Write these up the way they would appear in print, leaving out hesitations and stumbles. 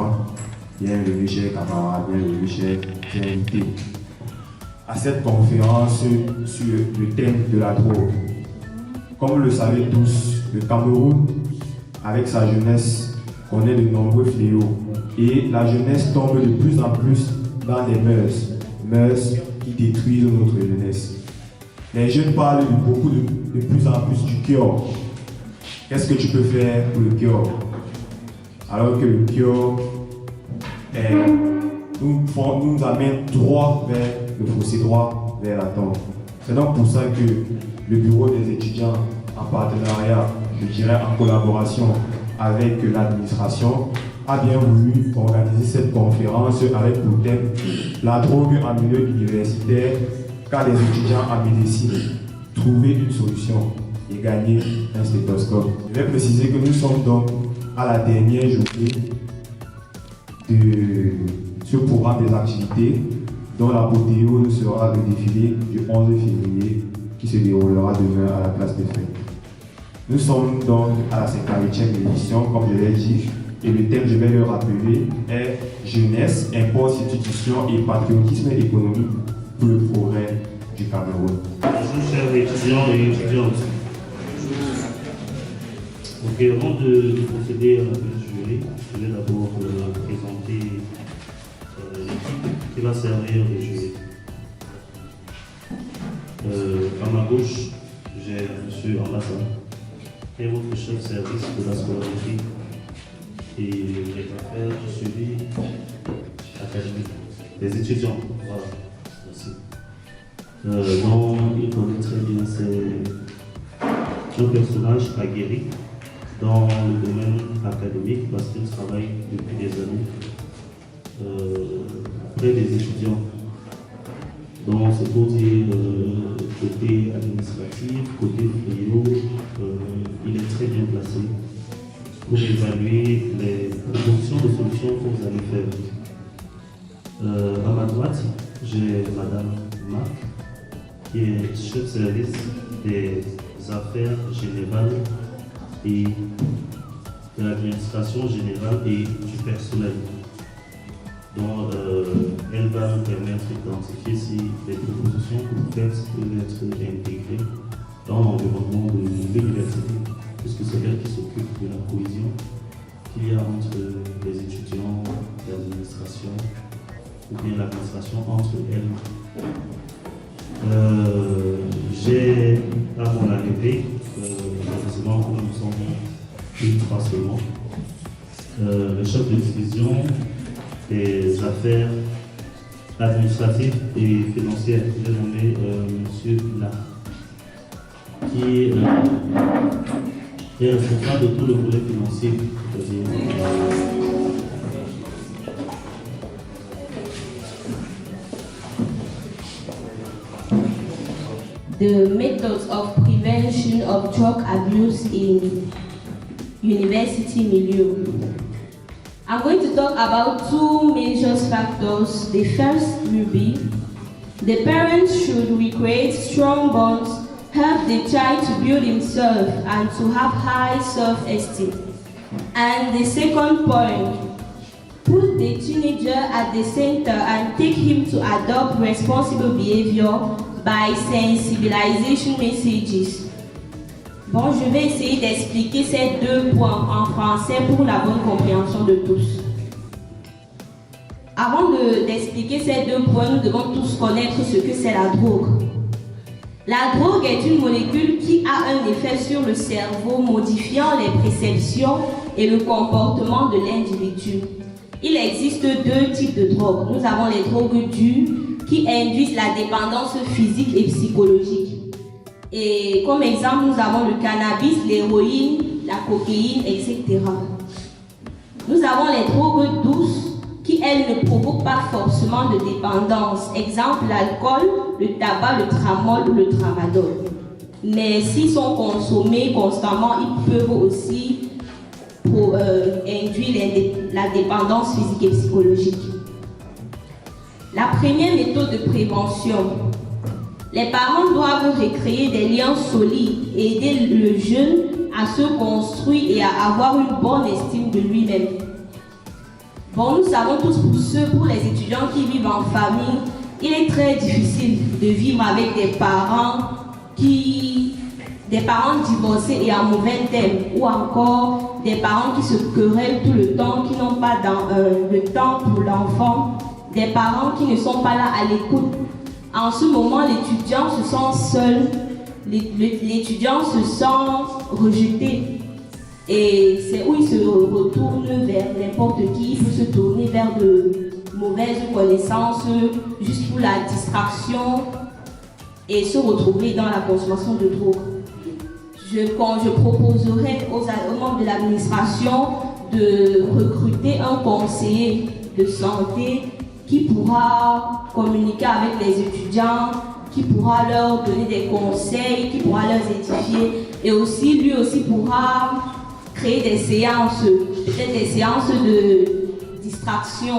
Président, bienvenue chers camarades, bienvenue chers invités à cette conférence sur le thème de la drogue. Comme vous le savez tous, le Cameroun, avec sa jeunesse, connaît de nombreux fléaux et la jeunesse tombe de plus en plus dans des mœurs qui détruisent notre jeunesse. Les jeunes parlent de plus en plus du cure. Qu'est-ce que tu peux faire pour le cure? Alors que le cure nous amène droit vers le fossé, droit vers la tombe. C'est donc pour ça que le bureau des étudiants, en partenariat, je dirais en collaboration avec l'administration, a bien voulu organiser cette conférence avec pour thème la drogue en milieu universitaire, car les étudiants en médecine trouver une solution et gagner un stéthoscope. Je vais préciser que nous sommes donc à la dernière journée de ce programme des activités dont l'apothéose sera le défilé du 11 février qui se déroulera demain à la place des Fêtes. Nous sommes donc à la 58e édition, comme je l'ai dit, et le thème, je vais le rappeler, est Jeunesse, import, institutions et patriotisme économique pour le progrès du Cameroun. Bonjour chers étudiants et étudiantes. Donc, avant de procéder à la jury, je vais d'abord présenter l'équipe qui va servir les jurys. À ma gauche, j'ai M. Ambassa, qui est votre chef de service de la scolarité et les affaires du suivi académique des étudiants. Voilà, merci. Donc, il connaît très bien un personnage aguerri dans le domaine académique parce qu'il travaille depuis des années près des étudiants. Donc c'est pour dire côté administratif, côté fléau, il est très bien placé pour évaluer les propositions de solutions que vous allez faire. À ma droite, j'ai Madame Marc, qui est chef de service des affaires générales et de l'administration générale et du personnel. Donc, elle va nous permettre d'identifier si les propositions que vous faites peuvent être intégrées dans l'environnement de l'université, puisque c'est elle qui s'occupe de la cohésion qu'il y a entre les étudiants, l'administration, ou bien l'administration entre elles. J'ai à mon arrivée, heureusement que nous sommes plus de 3 seulement, le chef de division des affaires administratives et financières, j'ai nommé M. La, qui est responsable de tout le volet financier. The methods of prevention of drug abuse in university milieu. I'm going to talk about 2 major factors. The first will be the parents should recreate strong bonds, help the child to build himself and to have high self-esteem. And the second point, put the teenager at the center and take him to adopt responsible behavior by sensibilization messages. Bon, je vais essayer d'expliquer ces 2 points en français pour la bonne compréhension de tous. Avant d'expliquer ces 2 points, nous devons tous connaître ce que c'est la drogue. La drogue est une molécule qui a un effet sur le cerveau, modifiant les perceptions et le comportement de l'individu. Il existe 2 types de drogues. Nous avons les drogues dures qui induisent la dépendance physique et psychologique. Et comme exemple, nous avons le cannabis, l'héroïne, la cocaïne, etc. Nous avons les drogues douces qui, elles, ne provoquent pas forcément de dépendance. Exemple, l'alcool, le tabac, le tramol ou le tramadol. Mais s'ils sont consommés constamment, ils peuvent aussi induire la dépendance physique et psychologique. La première méthode de prévention. Les parents doivent recréer des liens solides et aider le jeune à se construire et à avoir une bonne estime de lui-même. Bon, nous savons tous pour les étudiants qui vivent en famille, il est très difficile de vivre avec des parents divorcés et en mauvais termes, ou encore des parents qui se querellent tout le temps, qui n'ont pas le temps pour l'enfant, des parents qui ne sont pas là à l'écoute. En ce moment, l'étudiant se sent seul, l'étudiant se sent rejeté. Et c'est où il se retourne vers n'importe qui, il peut se tourner vers de mauvaises connaissances, juste pour la distraction et se retrouver dans la consommation de drogue. Je proposerai aux membres de l'administration de recruter un conseiller de santé qui pourra communiquer avec les étudiants, qui pourra leur donner des conseils, qui pourra leur édifier, et aussi lui aussi pourra créer des séances, peut-être des séances de distraction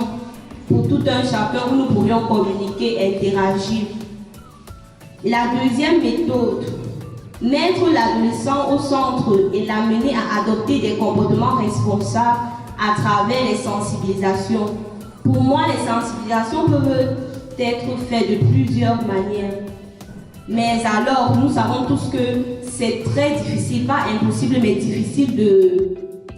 pour tout un chacun où nous pourrions communiquer, interagir. La deuxième méthode, mettre l'adolescent au centre et l'amener à adopter des comportements responsables à travers les sensibilisations. Pour moi, les sensibilisations peuvent être faites de plusieurs manières. Mais alors, nous savons tous que c'est très difficile, pas impossible, mais difficile de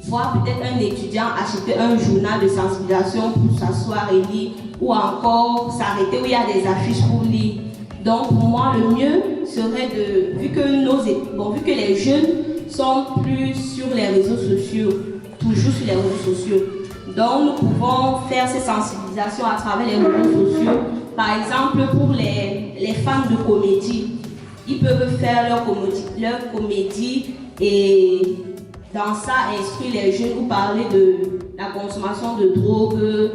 voir peut-être un étudiant acheter un journal de sensibilisation pour s'asseoir et lire, ou encore s'arrêter où il y a des affiches pour lire. Donc pour moi, le mieux serait vu que les jeunes sont plus sur les réseaux sociaux, toujours sur les réseaux sociaux. Donc nous pouvons faire ces sensibilisations à travers les réseaux sociaux. Par exemple, pour les fans de comédie, ils peuvent faire leur comédie et dans ça instruire les jeunes ou parler de la consommation de drogue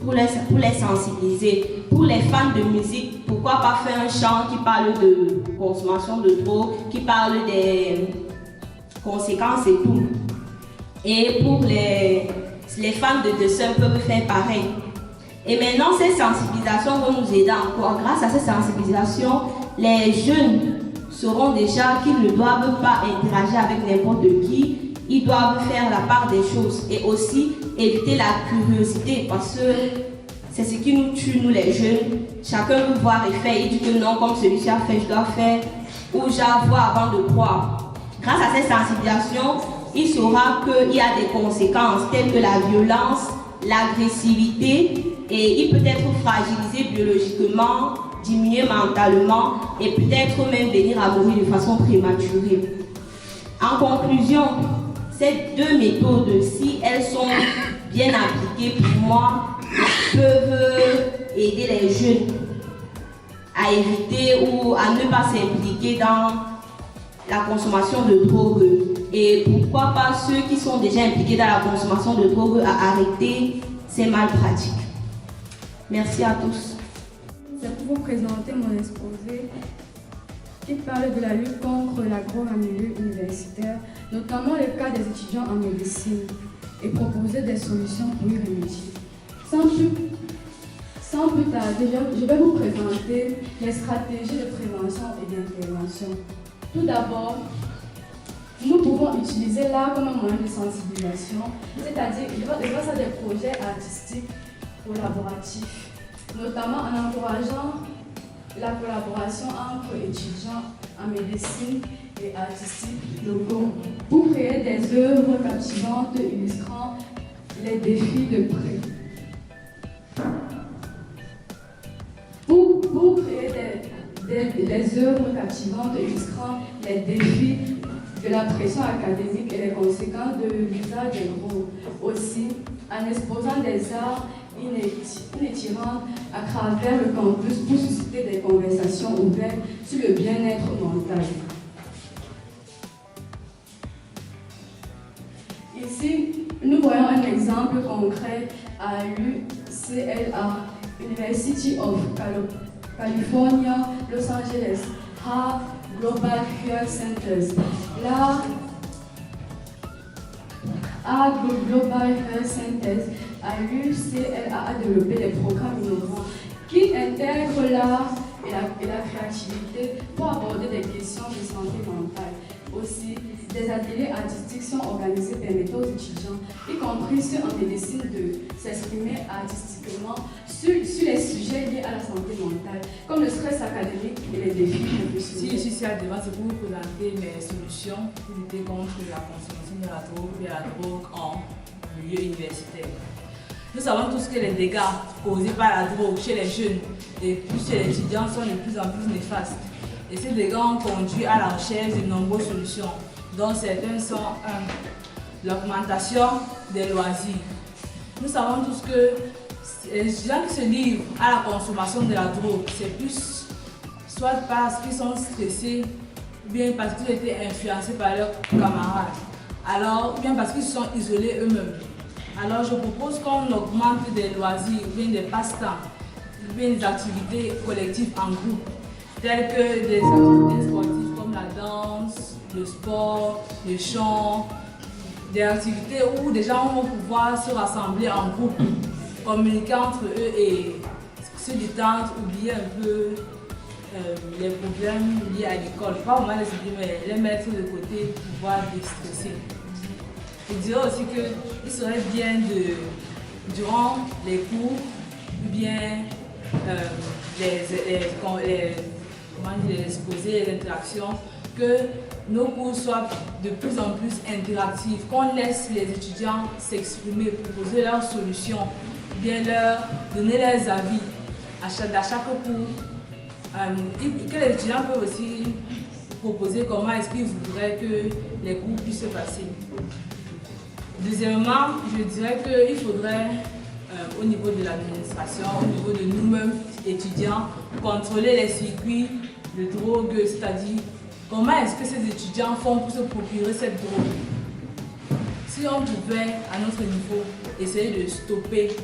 pour les sensibiliser. Pour les fans de musique, pourquoi pas faire un chant qui parle de consommation de drogue, qui parle des conséquences et tout. Et pour les fans de dessin peuvent faire pareil. Et maintenant, ces sensibilisations vont nous aider encore. Grâce à ces sensibilisations, les jeunes sauront déjà qu'ils ne doivent pas interagir avec n'importe qui. Ils doivent faire la part des choses et aussi éviter la curiosité parce que c'est ce qui nous tue, nous les jeunes. Chacun veut voir et faire. Il dit que non, comme celui-ci a fait, je dois faire. Ou j'ai voir avant de croire. Grâce à ces sensibilisations, il saura qu'il y a des conséquences telles que la violence, l'agressivité, et il peut être fragilisé biologiquement, diminué mentalement et peut-être même venir à mourir de façon prématurée. En conclusion, ces deux méthodes, si elles sont bien appliquées pour moi, peuvent aider les jeunes à éviter ou à ne pas s'impliquer dans la consommation de drogue. Et pourquoi pas ceux qui sont déjà impliqués dans la consommation de drogue à arrêter ces mal pratiques. Merci à tous. C'est pour vous présenter mon exposé qui parle de la lutte contre la drogue en milieu universitaire, notamment le cas des étudiants en médecine, et proposer des solutions pour y remédier. Sans plus tarder, je vais vous présenter les stratégies de prévention et d'intervention. Tout d'abord, nous pouvons utiliser l'art comme un moyen de sensibilisation, c'est-à-dire grâce à des projets artistiques collaboratifs, notamment en encourageant la collaboration entre étudiants en médecine et artistiques locaux pour créer des œuvres captivantes illustrant les défis de près. Pour créer des œuvres captivantes illustrant les défis de la pression académique et les conséquences de l'usage des drogues. Aussi, en exposant des arts inétirantes à travers le campus pour susciter des conversations ouvertes sur le bien-être mental. Ici, nous voyons un exemple concret à l'UCLA, University of California, Los Angeles, Heart Global Health Centers. Là, Global Health Centers à l'UCLA a développé des programmes innovants qui intègrent l'art et la créativité pour aborder des questions de santé mentale. Aussi, des ateliers artistiques sont organisés permettant aux étudiants, y compris ceux en médecine, de s'exprimer artistiquement sur les sujets liés à la santé mentale, comme le stress académique et les défis professionnels. Si je suis ici à devant, c'est pour vous présenter mes solutions pour lutter contre la consommation de la drogue et la drogue en milieu universitaire. Nous savons tous que les dégâts causés par la drogue chez les jeunes et plus chez les étudiants sont de plus en plus néfastes. Et ces dégâts ont conduit à la recherche de nombreuses solutions, dont certaines sont l'augmentation des loisirs. Nous savons tous que les étudiants qui se livrent à la consommation de la drogue, c'est plus soit parce qu'ils sont stressés, ou bien parce qu'ils ont été influencés par leurs camarades, ou bien parce qu'ils se sont isolés eux-mêmes. Alors je propose qu'on augmente des loisirs, ou bien des passe-temps, ou bien des activités collectives en groupe, telles que des activités sportives comme la danse, le sport, le chant, des activités où des gens vont pouvoir se rassembler en groupe, communiquer entre eux et se détendre, oublier un peu les problèmes liés à l'école. Pas vraiment les oublier, mais les mettre de côté pour pouvoir déstresser. Je dirais aussi qu'il serait bien durant les cours, ou bien les exposés, les interactions, que nos cours soient de plus en plus interactifs, qu'on laisse les étudiants s'exprimer, proposer leurs solutions, ou bien leur donner leurs avis à chaque cours. Que les étudiants peuvent aussi proposer comment est-ce qu'ils voudraient que les cours puissent se passer. Deuxièmement, je dirais qu'il faudrait, au niveau de l'administration, au niveau de nous-mêmes étudiants, contrôler les circuits de drogue, c'est-à-dire comment est-ce que ces étudiants font pour se procurer cette drogue. Si on pouvait, à notre niveau, essayer de stopper,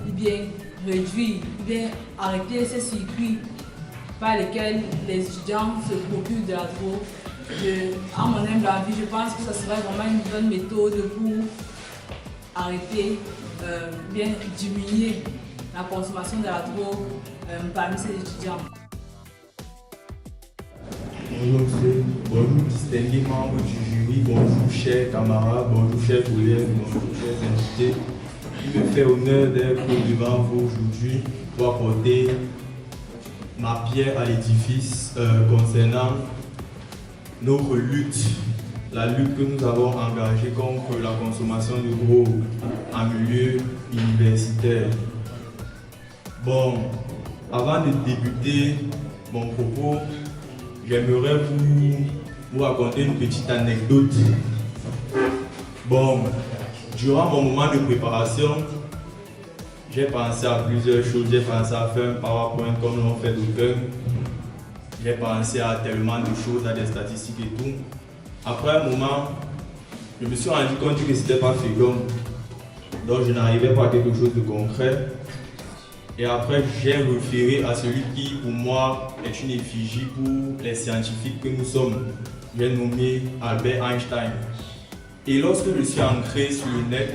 ou bien réduire, ou bien arrêter ces circuits par lesquels les étudiants se procurent de la drogue, à mon humble avis, je pense que ce serait vraiment une bonne méthode pour arrêter, bien diminuer la consommation de la drogue parmi ces étudiants. Bonjour monsieur, bonjour distingués membres du jury, bonjour chers camarades, bonjour chers collègues, bonjour chers invités. Il me fait honneur d'être devant vous aujourd'hui pour apporter ma pierre à l'édifice concernant notre lutte, la lutte que nous avons engagée contre la consommation de drogue en milieu universitaire. Bon, avant de débuter mon propos, j'aimerais vous raconter une petite anecdote. Bon, durant mon moment de préparation, j'ai pensé à plusieurs choses. J'ai pensé à faire un PowerPoint comme l'ont fait d'autres. J'ai pensé à tellement de choses, à des statistiques et tout. Après un moment, je me suis rendu compte que ce n'était pas fécond. Donc je n'arrivais pas à quelque chose de concret. Et après, j'ai référé à celui qui, pour moi, est une effigie pour les scientifiques que nous sommes. J'ai nommé Albert Einstein. Et lorsque je suis entré sur le net,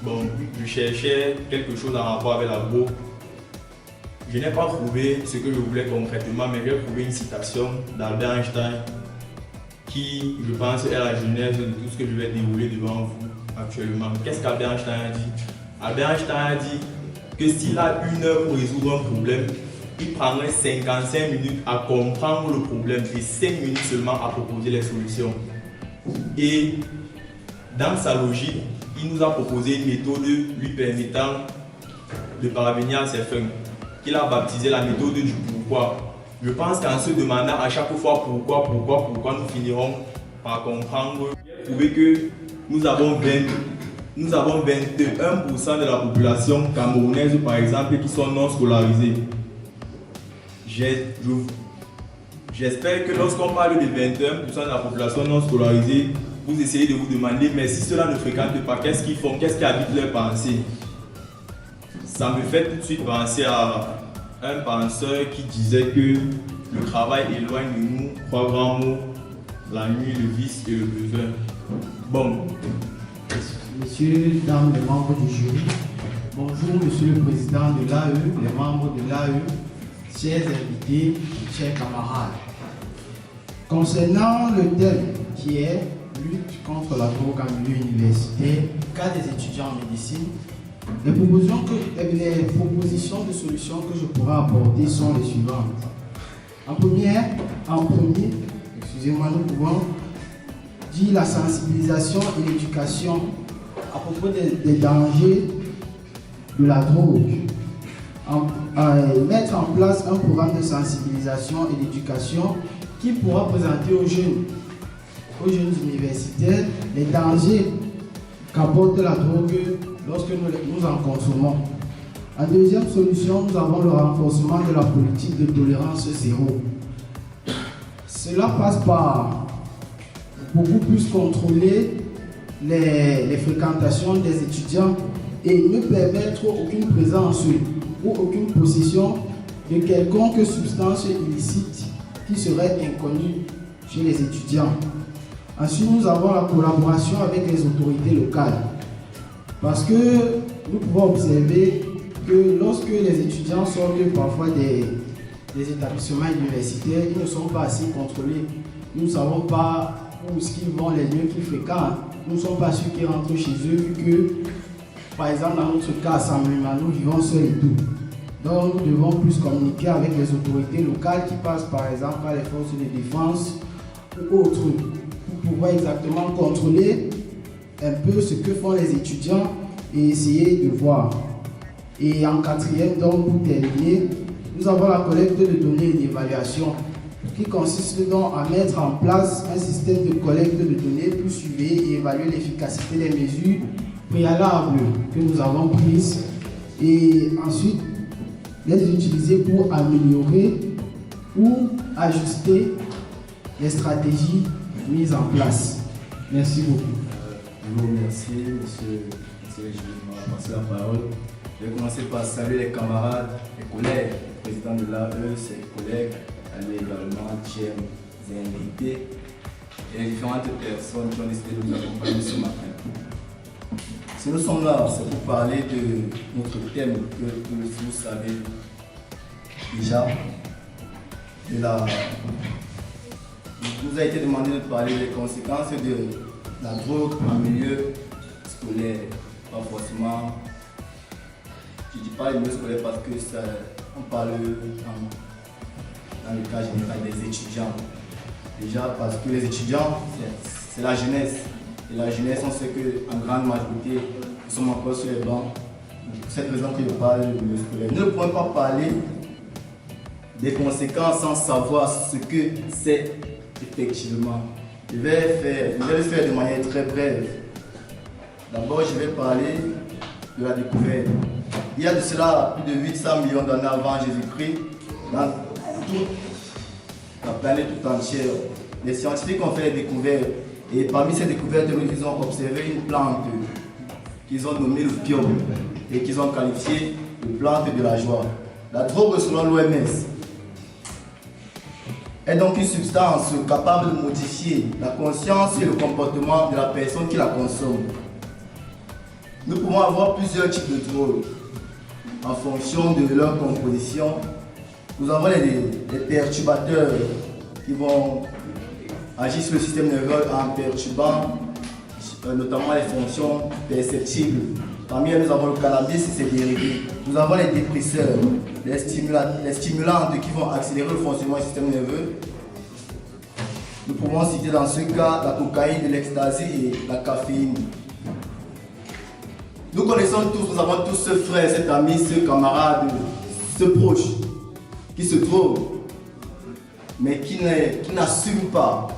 bon, je cherchais quelque chose en rapport avec la drogue. Je n'ai pas trouvé ce que je voulais concrètement, mais j'ai trouvé une citation d'Albert Einstein qui, je pense, est la genèse de tout ce que je vais dérouler devant vous actuellement. Qu'est-ce qu'Albert Einstein a dit? Albert Einstein a dit que s'il a 1 heure pour résoudre un problème, il prendrait 55 minutes à comprendre le problème et 5 minutes seulement à proposer les solutions. Et dans sa logique, il nous a proposé une méthode lui permettant de parvenir à ses fins, qu'il a baptisé la méthode du pourquoi. Je pense qu'en se demandant à chaque fois pourquoi, nous finirons par comprendre, trouver que nous avons 21% de la population camerounaise, par exemple, qui sont non scolarisés. J'espère que lorsqu'on parle de 21% de la population non scolarisée, vous essayez de vous demander, mais si cela ne fréquente pas, qu'est-ce qu'ils font, qu'est-ce qui habite leur pensée? Ça me fait tout de suite penser à un penseur qui disait que le travail éloigne de nous 3 grands mots, la nuit, le vice et le besoin. Bon. Messieurs, dames, les membres du jury, bonjour Monsieur le Président de l'AE, les membres de l'AE, chers invités, chers camarades. Concernant le thème qui est lutte contre la drogue en milieu universitaire, cas des étudiants en médecine. Les propositions de solutions que je pourrais apporter sont les suivantes. En premier, nous pouvons dire la sensibilisation et l'éducation à propos des dangers de la drogue. Mettre en place un programme de sensibilisation et d'éducation qui pourra présenter aux jeunes universitaires les dangers qu'apporte la drogue lorsque nous en consommons. En deuxième solution, nous avons le renforcement de la politique de tolérance zéro. Cela passe par beaucoup plus contrôler les fréquentations des étudiants et ne permettre aucune présence ou aucune possession de quelconque substance illicite qui serait inconnue chez les étudiants. Ensuite, nous avons la collaboration avec les autorités locales. Parce que nous pouvons observer que lorsque les étudiants sortent parfois des établissements universitaires, ils ne sont pas assez contrôlés. Nous ne savons pas où ils vont, les lieux qu'ils fréquentent. Nous ne sommes pas sûrs qu'ils rentrent chez eux, vu que, par exemple, dans notre cas, à Saint-Mima, nous vivons seuls et tout. Donc, nous devons plus communiquer avec les autorités locales qui passent, par exemple, par les forces de défense ou autres, pour pouvoir exactement contrôler un peu ce que font les étudiants et essayer de voir. Et en quatrième, donc, pour terminer, nous avons la collecte de données et d'évaluation qui consiste donc à mettre en place un système de collecte de données pour suivre et évaluer l'efficacité des mesures préalables que nous avons prises et ensuite les utiliser pour améliorer ou ajuster les stratégies mises en place. Merci beaucoup. Je vous remercie, monsieur. Je vais passer la parole. Je vais commencer par saluer les camarades, les collègues, le président de l'AE, ses collègues, saluer également chers invités et les différentes personnes qui ont décidé de nous accompagner ce matin. Si nous sommes là, c'est pour parler de notre thème que vous savez déjà. Il nous a été demandé de parler des conséquences de la drogue en milieu scolaire. Pas forcément, je ne dis pas le milieu scolaire parce que ça, on parle dans le cas général des étudiants. Déjà parce que les étudiants, c'est la jeunesse. Et la jeunesse, on sait qu'en grande majorité, nous sommes encore sur les bancs. C'est cette raison que je parle du milieu scolaire. Nous ne pouvons pas parler des conséquences sans savoir ce que c'est effectivement. Je vais le faire de manière très brève. D'abord, je vais parler de la découverte. Il y a de cela plus de 800 millions d'années avant Jésus-Christ, dans toute la planète tout entière, les scientifiques ont fait des découvertes. Et parmi ces découvertes, ils ont observé une plante qu'ils ont nommée l'opium et qu'ils ont qualifiée de plante de la joie. La drogue, selon l'OMS, est donc une substance capable de modifier la conscience et le comportement de la personne qui la consomme. Nous pouvons avoir plusieurs types de drogues en fonction de leur composition. Nous avons les perturbateurs qui vont agir sur le système nerveux en perturbant notamment les fonctions perceptibles. Parmi elles, nous avons le cannabis et ses dérivés. Nous avons les dépresseurs, les stimulantes qui vont accélérer le fonctionnement du système nerveux. Nous pouvons citer dans ce cas la cocaïne, l'ecstasy et la caféine. Nous connaissons tous, nous avons tous ce frère, cet ami, ce camarade, ce proche qui se drogue, mais qui n'assume pas.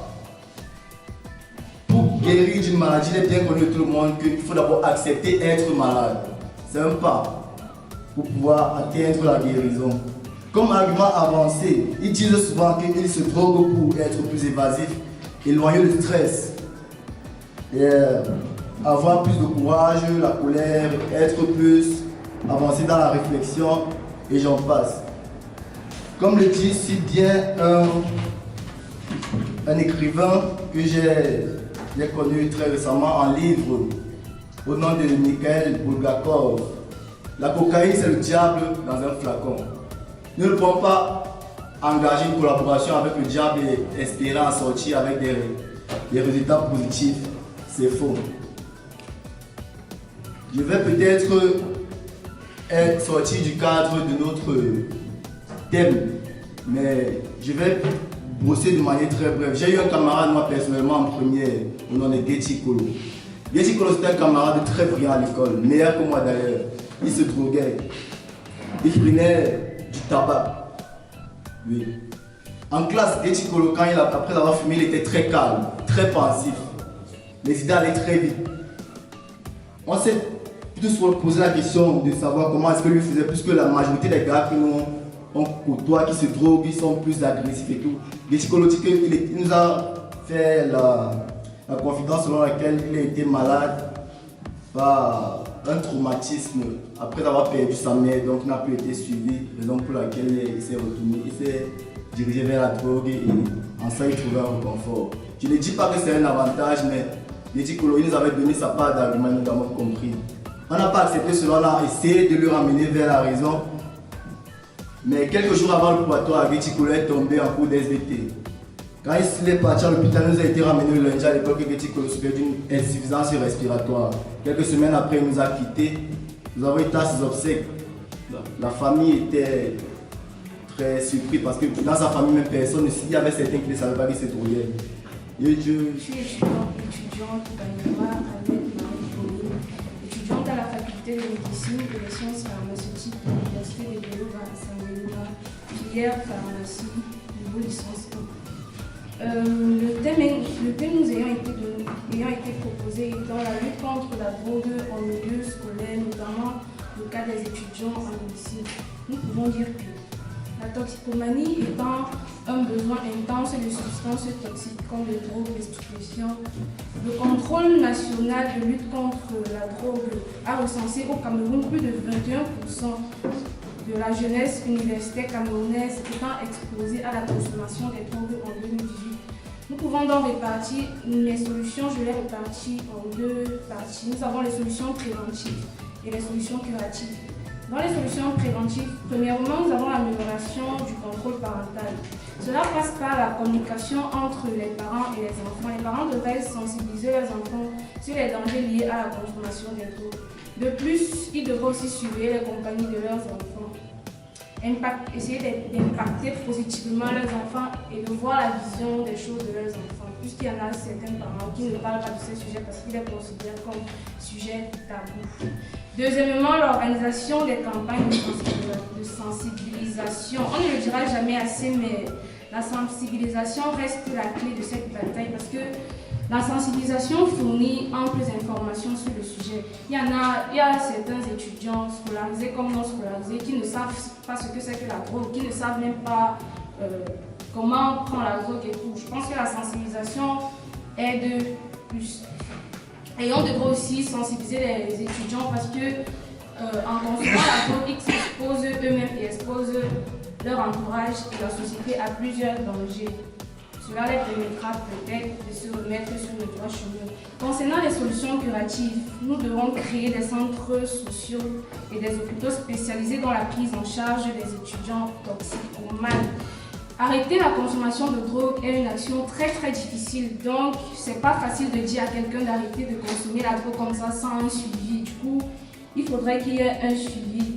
Pour guérir d'une maladie, il est bien connu de tout le monde qu'il faut d'abord accepter d'être malade. C'est un pas pour pouvoir atteindre la guérison. Comme argument avancé, ils disent souvent qu'ils se droguent pour être plus évasifs, éloigner le stress, et avoir plus de courage, la colère, être plus avancé dans la réflexion, et j'en passe. Comme le dit si bien un écrivain que j'ai connu très récemment en livre au nom de Mikhail Bulgakov, la cocaïne c'est le diable dans un flacon. Nous ne pouvons pas engager une collaboration avec le diable et espérer en sortir avec des résultats positifs, c'est faux. Je vais peut-être être sorti du cadre de notre thème, mais je vais brosser de manière très brève. J'ai eu un camarade, moi personnellement, en première, au nom de Getty Kolo. Getty Kolo, c'était un camarade très brillant à l'école, meilleur que moi d'ailleurs. Il se droguait, il prenait du tabac. Oui. En classe, Getty Kolo, après avoir fumé, il était très calme, très pensif. Les idées allaient très vite. On s'est plutôt posé la question de savoir comment est-ce que lui faisait, puisque la majorité des gars que nous on côtoie, qui se droguent, ils sont plus agressifs et tout. Getty Kolo dit qu'il nous a fait la confidence selon laquelle il a été malade par un traumatisme après avoir perdu sa mère, donc n'a plus été suivi, raison pour laquelle il s'est retourné, il s'est dirigé vers la drogue et en ça il trouvait un réconfort. Je ne dis pas que c'est un avantage, mais Getty Kolo nous avait donné sa part d'argument, nous avons compris. On n'a pas accepté cela, on a essayé de le ramener vers la raison, mais quelques jours avant le probatoire, Getty Kolo est tombé en cours d'SVT. Quand il est parti à l'hôpital, il nous a été ramené le lundi à l'époque que Getty Kolo souffrait d'une insuffisance respiratoire. Quelques semaines après, il nous a quittés. Nous avons été à ses obsèques. La famille était très surprise parce que dans sa famille, même personne, s'il y avait certains qui ne savaient pas qu'il se droguait. Je suis étudiante étudiante à la faculté de médecine et des sciences pharmaceutiques de l'Université de Béloga à Saint-Médina, filière pharmacie, niveau licence 1. Le thème nous ayant été proposé dans la lutte contre la drogue en milieu scolaire, notamment le cas des étudiants en médecine. Nous pouvons dire que la toxicomanie étant un besoin intense de substances toxiques comme les drogues, les stupéfiants, le contrôle national de lutte contre la drogue a recensé au Cameroun plus de 21% de la jeunesse universitaire camerounaise étant exposée à la consommation des drogues en 2018. Nous pouvons donc répartir les solutions, je les répartis en deux parties. Nous avons les solutions préventives et les solutions curatives. Dans les solutions préventives, premièrement, nous avons l'amélioration du contrôle parental. Cela passe par la communication entre les parents et les enfants. Les parents devraient sensibiliser leurs enfants sur les dangers liés à la consommation des drogues. De plus, ils devraient aussi surveiller les compagnies de leurs enfants. Essayer d'impacter positivement leurs enfants et de voir la vision des choses de leurs enfants, puisqu'il y en a certains parents qui ne parlent pas de ces sujets parce qu'ils les considèrent comme sujets tabous. Deuxièmement, l'organisation des campagnes de sensibilisation. On ne le dira jamais assez, mais la sensibilisation reste la clé de cette bataille parce que la sensibilisation fournit amples informations sur le sujet. Il y a certains étudiants scolarisés comme non scolarisés qui ne savent pas ce que c'est que la drogue, qui ne savent même pas comment prendre la drogue et tout. Je pense que la sensibilisation est de plus. Et on devrait aussi sensibiliser les étudiants parce que en consommant la drogue, ils s'exposent eux-mêmes et exposent leur entourage et la société à plusieurs dangers. Cela les permettra peut-être de se remettre sur le droit chemin. Concernant les solutions curatives, nous devons créer des centres sociaux et des hôpitaux spécialisés dans la prise en charge des étudiants toxicomanes. Arrêter la consommation de drogue est une action très difficile, donc c'est pas facile de dire à quelqu'un d'arrêter de consommer la drogue comme ça sans un suivi. Du coup, il faudrait qu'il y ait un suivi.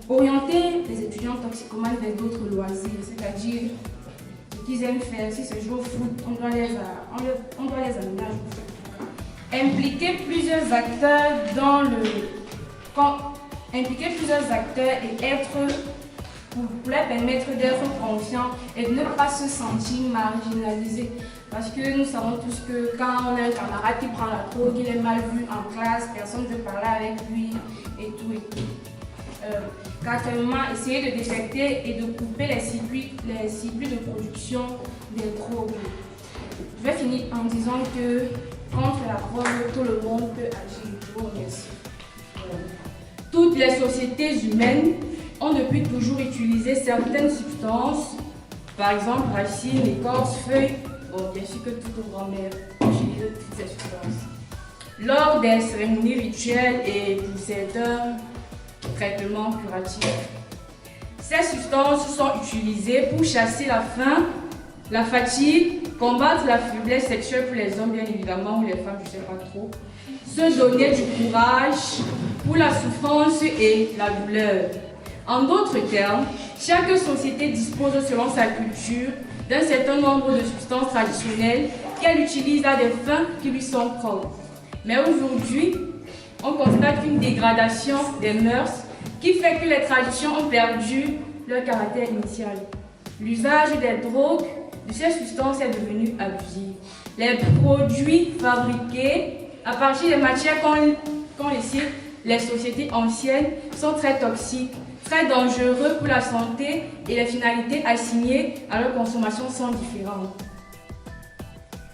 Orienter les étudiants toxicomanes vers d'autres loisirs, c'est-à-dire ce qu'ils aiment faire. Si c'est jouer au foot, on doit les amener à jouer au foot. Impliquer plusieurs acteurs et être pour leur permettre d'être confiants et de ne pas se sentir marginalisés. Parce que nous savons tous que quand on a un camarade qui prend la drogue, il est mal vu en classe, personne ne veut parler avec lui et tout. Quatrièmement, essayer de détecter et de couper les circuits de production des drogues. Je vais finir en disant que contre la drogue, tout le monde peut agir. Je vous remercie. Toutes les sociétés humaines ont depuis toujours utilisé certaines substances, par exemple racines, écorces, feuilles. Bon, bien sûr que toute grand-mère utilise toutes ces substances. Lors des cérémonies rituelles et pour certains traitements curatifs. Ces substances sont utilisées pour chasser la faim, la fatigue, combattre la faiblesse sexuelle pour les hommes bien évidemment, ou les femmes, je ne sais pas trop, se donner du courage pour la souffrance et la douleur. En d'autres termes, chaque société dispose selon sa culture d'un certain nombre de substances traditionnelles qu'elle utilise à des fins qui lui sont propres. Mais aujourd'hui, on constate une dégradation des mœurs qui fait que les traditions ont perdu leur caractère initial. L'usage des drogues, de ces substances est devenu abusif. Les produits fabriqués à partir des matières qu'ont laissées les sociétés anciennes sont très toxiques, très dangereux pour la santé et les finalités assignées à leur consommation sont différentes.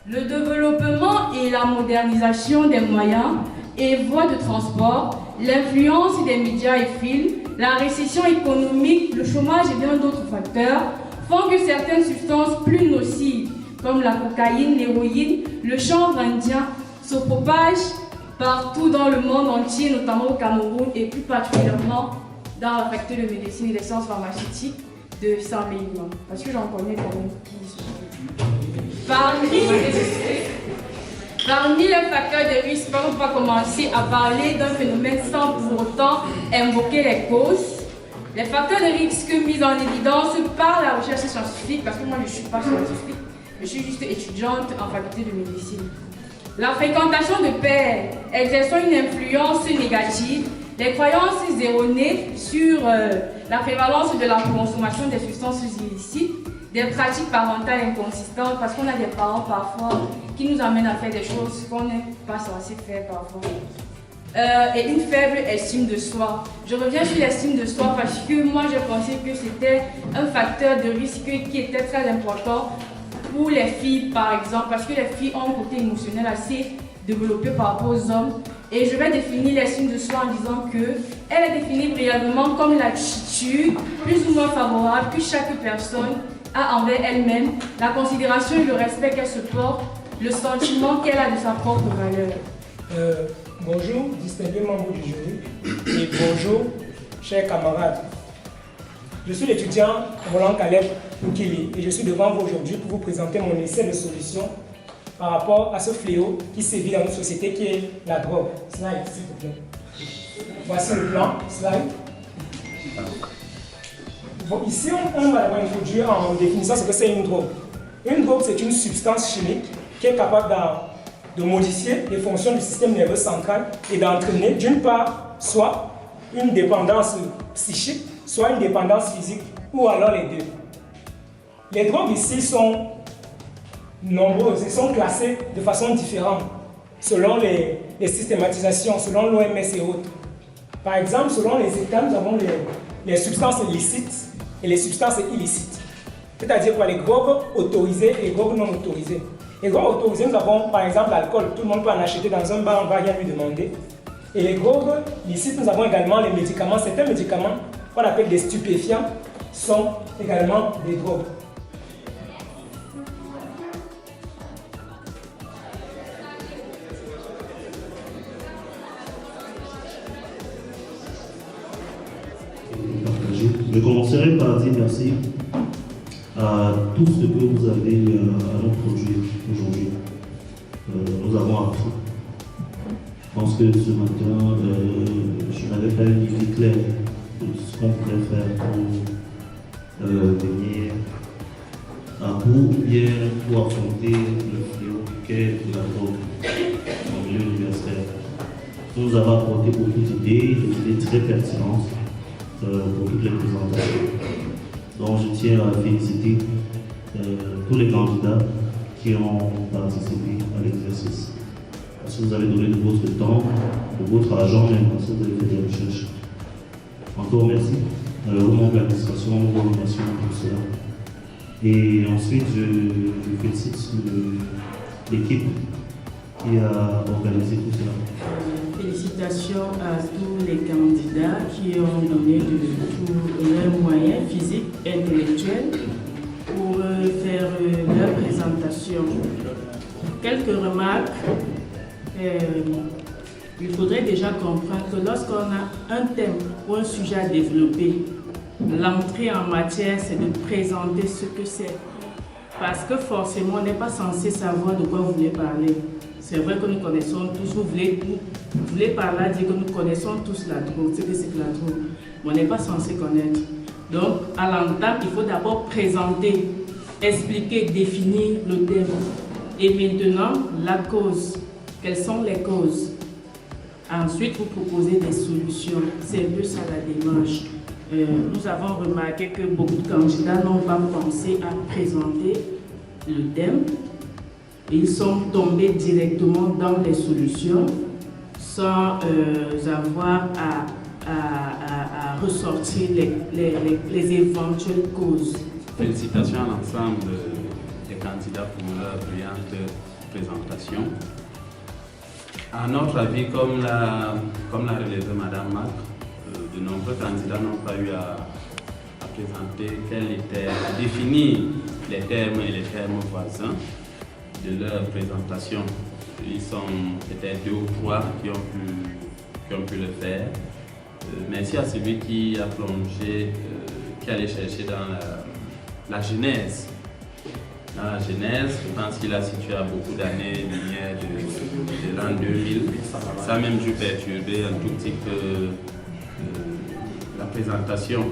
Le développement et la modernisation des moyens et voies de transport, l'influence des médias et films, la récession économique, le chômage et bien d'autres facteurs font que certaines substances plus nocives, comme la cocaïne, l'héroïne, le chanvre indien, se propagent partout dans le monde entier, notamment au Cameroun et plus particulièrement dans la faculté de médecine et des sciences pharmaceutiques de Saint-Méliman. Parce que j'en connais quand même qui sont. Parmi les facteurs de risque, on va commencer à parler d'un phénomène sans pour autant invoquer les causes. Les facteurs de risque mis en évidence par la recherche scientifique, parce que moi je ne suis pas scientifique, je suis juste étudiante en faculté de médecine. La fréquentation de pairs exerçant une influence négative, les croyances erronées sur la prévalence de la consommation des substances illicites, des pratiques parentales inconsistantes, parce qu'on a des parents parfois qui nous amènent à faire des choses qu'on n'est pas censé faire parfois. Et une faible estime de soi. Je reviens sur l'estime de soi parce que moi je pensais que c'était un facteur de risque qui était très important pour les filles par exemple, parce que les filles ont un côté émotionnel assez développé par rapport aux hommes. Et je vais définir l'estime de soi en disant qu'elle est définie brièvement comme l'attitude plus ou moins favorable que chaque personne a envers elle-même, la considération et le respect qu'elle se porte, le sentiment qu'elle a de sa propre valeur. Bonjour, distingués membres du jury, et bonjour, chers camarades. Je suis l'étudiant Roland Caleb Oukili et je suis devant vous aujourd'hui pour vous présenter mon essai de solution par rapport à ce fléau qui sévit dans notre société qui est la drogue. Slide, s'il vous plaît. Voici le plan, slide. Bon, ici, on va d'abord introduire en définissant ce que c'est une drogue. Une drogue, c'est une substance chimique qui est capable de modifier les fonctions du système nerveux central et d'entraîner d'une part soit une dépendance psychique, soit une dépendance physique, ou alors les deux. Les drogues ici sont nombreuses et sont classées de façon différente selon les systématisations, selon l'OMS et autres. Par exemple, selon les États, nous avons les substances licites et les substances illicites. C'est-à-dire quoi, les drogues autorisées et les drogues non autorisées. Les drogues autorisées, nous avons par exemple l'alcool, tout le monde peut en acheter dans un bar, on ne va rien lui demander. Et les drogues licites, nous avons également les médicaments. Certains médicaments qu'on appelle des stupéfiants sont également des drogues. Je commencerai par dire merci à tout ce que vous avez à nous produire aujourd'hui. Nous avons appris. Je pense que ce matin, je n'avais pas une idée claire de ce qu'on pourrait faire pour venir à bout bien pour affronter le fléau qu'est la drogue en milieu universitaire. Vous nous avez apporté beaucoup d'idées, des idées très pertinentes pour toutes les présentations. Donc je tiens à féliciter tous les candidats qui ont participé à l'exercice. Parce que vous avez donné de votre temps, de votre argent, même parce que vous avez fait des recherches. Encore merci au nom de l'administration, nous vous remercions pour cela. Et ensuite, je félicite l'équipe qui a organisé tout cela. Félicitations à tous les candidats qui ont donné de tous leurs moyens physiques et intellectuels pour faire leur présentation. Quelques remarques. Il faudrait déjà comprendre que lorsqu'on a un thème ou un sujet à développer, l'entrée en matière, c'est de présenter ce que c'est Parce que forcément, on n'est pas censé savoir de quoi vous voulez parler. C'est vrai que nous connaissons tous, vous voulez par là dire que nous connaissons tous la drogue, c'est que c'est que la drogue. Mais on n'est pas censé connaître. Donc, à l'entame, il faut d'abord présenter, expliquer, définir le thème. Et maintenant, la cause. Quelles sont les causes? Ensuite, vous proposez des solutions. C'est un peu ça la démarche. Nous avons remarqué que beaucoup de candidats n'ont pas pensé à présenter le thème. Ils sont tombés directement dans les solutions sans avoir à ressortir les éventuelles causes. Félicitations à l'ensemble des candidats pour leur brillante présentation. À notre avis, comme l'a relevé Madame Mac, de nombreux candidats n'ont pas eu à présenter à définir les termes et les termes voisins de leur présentation. Ils sont peut-être 2 ou 3 qui ont pu le faire. Merci à celui qui a plongé, qui allait chercher dans la genèse. Dans la genèse, je pense qu'il a situé à beaucoup d'années-lumière de l'an 2000. Ça a même dû perturber un tout petit peu la présentation.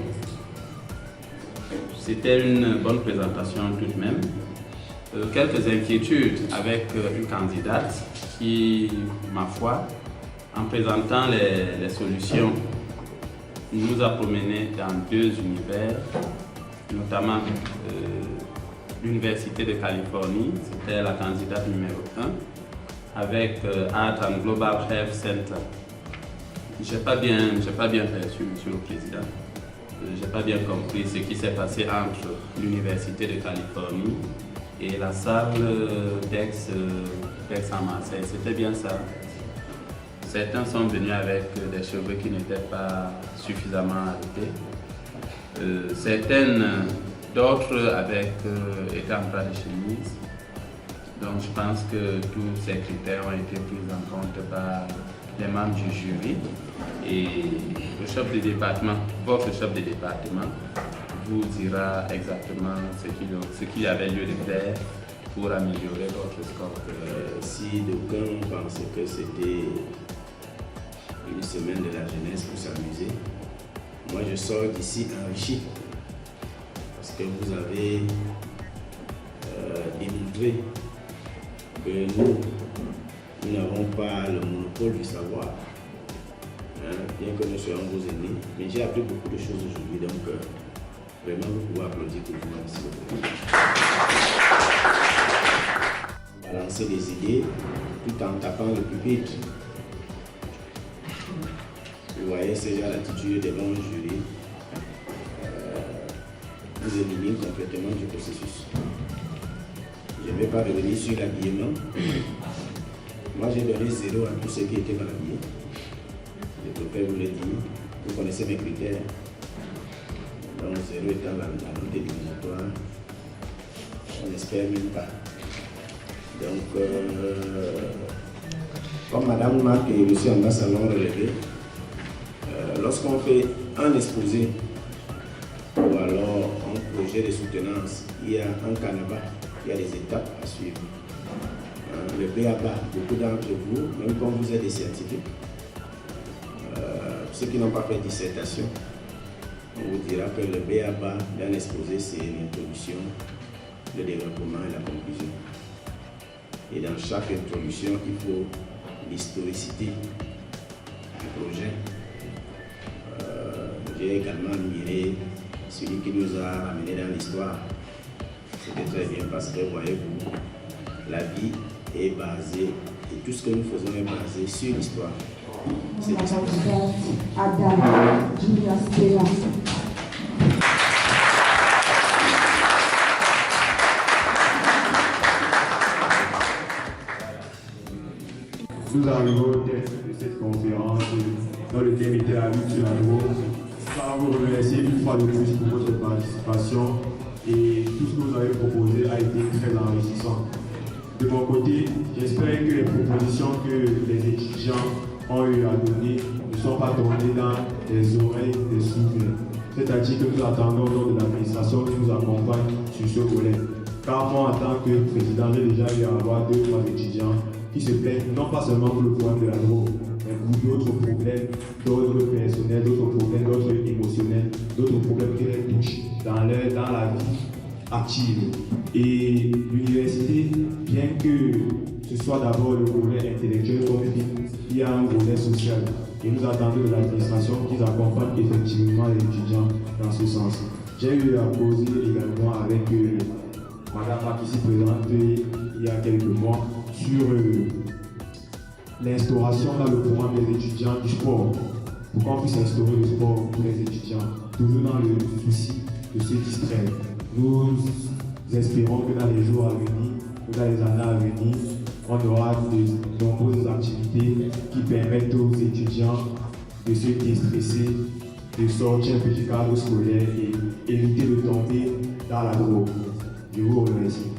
C'était une bonne présentation tout de même. Quelques inquiétudes avec une candidate qui, ma foi, en présentant les solutions, nous a promenés dans 2 univers, notamment l'Université de Californie, c'était la candidate numéro 1, avec Art and Global Health Center. Je n'ai pas bien perçu, Monsieur le Président. Je n'ai pas bien compris ce qui s'est passé entre l'Université de Californie et la salle d'Aix à Marseille. C'était bien ça. Certains sont venus avec des cheveux qui n'étaient pas suffisamment arrêtés. D'autres étaient en bras de chemise. Donc je pense que tous ces critères ont été pris en compte par les membres du jury. Et le chef de département, votre chef de département, vous dira exactement ce qu'il y avait lieu de faire pour améliorer votre score. Si d'aucuns pensaient que c'était une semaine de la jeunesse pour s'amuser, moi je sors d'ici enrichi. Parce que vous avez démontré que nous n'avons pas le monopole du savoir. Bien que nous soyons vos aînés, mais j'ai appris beaucoup de choses aujourd'hui, donc vraiment vous pouvez applaudir pour vous, s'il vous plaît. Balancer des idées tout en tapant le pupitre. Vous voyez, c'est déjà l'attitude des bons jurys. Vous éliminez complètement du processus. Je ne vais pas revenir sur l'habillement. Moi, j'ai donné 0 à tous ceux qui étaient mal habillés. Je préfère vous le dire. Vous connaissez mes critères. Donc, 0 étant la note éliminatoire, on n'espère même pas. Donc, comme Madame Marc et M. Ambassa l'ont relevé, lorsqu'on fait un exposé ou alors un projet de soutenance, il y a un canevas, il y a des étapes à suivre. Le B.A.B.A., beaucoup d'entre vous, même quand vous êtes des scientifiques, ceux qui n'ont pas fait dissertation, on vous dira que le B.A.B.A. d'un exposé, c'est l'introduction, le développement et la conclusion. Et dans chaque introduction, il faut l'historicité du projet. J'ai également admiré celui qui nous a amené dans l'histoire. C'était très bien parce que, voyez-vous, la vie est basée, et tout ce que nous faisons est basé sur l'histoire. C'est l'histoire. Nous arrivons au terme de cette conférence dans le thème était la lutte sur la drogue. Je vais vous remercier une fois de plus pour votre participation et tout ce que vous avez proposé a été très enrichissant. De mon côté, j'espère que les propositions que les étudiants ont eu à donner ne sont pas tombées dans les oreilles des sourds. C'est-à-dire que nous attendons de l'administration qui nous accompagne sur ce volet. Car moi, en tant que président, j'ai déjà eu à avoir 2 ou 3 étudiants qui se plaignent non pas seulement pour le problème de la drogue, mais pour d'autres problèmes d'ordre personnel, d'autres problèmes d'ordre émotionnel, d'autres problèmes qui les touchent dans la vie active. Et l'université, bien que ce soit d'abord le volet intellectuel comme il y a un volet social. Et nous attendons de l'administration qu'ils accompagnent effectivement les étudiants dans ce sens. J'ai eu à causer également avec Madame qui s'y présente il y a quelques mois sur l'instauration dans le programme des étudiants du sport, pour qu'on puisse instaurer le sport pour les étudiants, toujours dans le souci de se distraire. Nous espérons que dans les jours à venir, ou dans les années à venir, on aura de nombreuses activités qui permettent aux étudiants de se déstresser, de sortir un petit cadre scolaire et éviter de tomber dans la drogue. Je vous remercie.